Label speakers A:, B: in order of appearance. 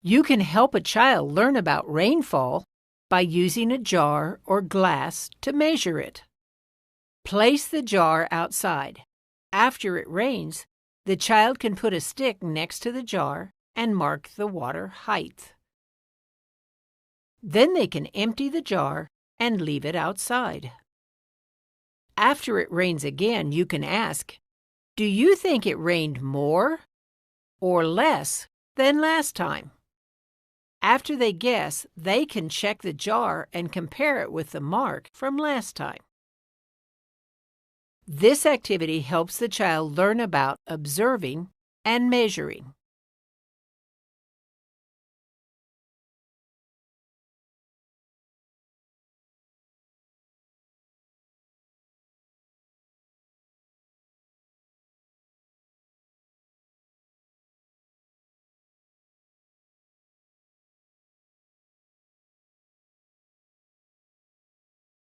A: You can help a child learn about rainfall by using a jar or glass to measure it. Place the jar outside. After it rains, the child can put a stick next to the jar and mark the water height. Then they can empty the jar and leave it outside. After it rains again, you can ask, "Do you think it rained more or less than last time?" After they guess, they can check the jar and compare it with the mark from last time. This activity helps the child learn about observing and measuring.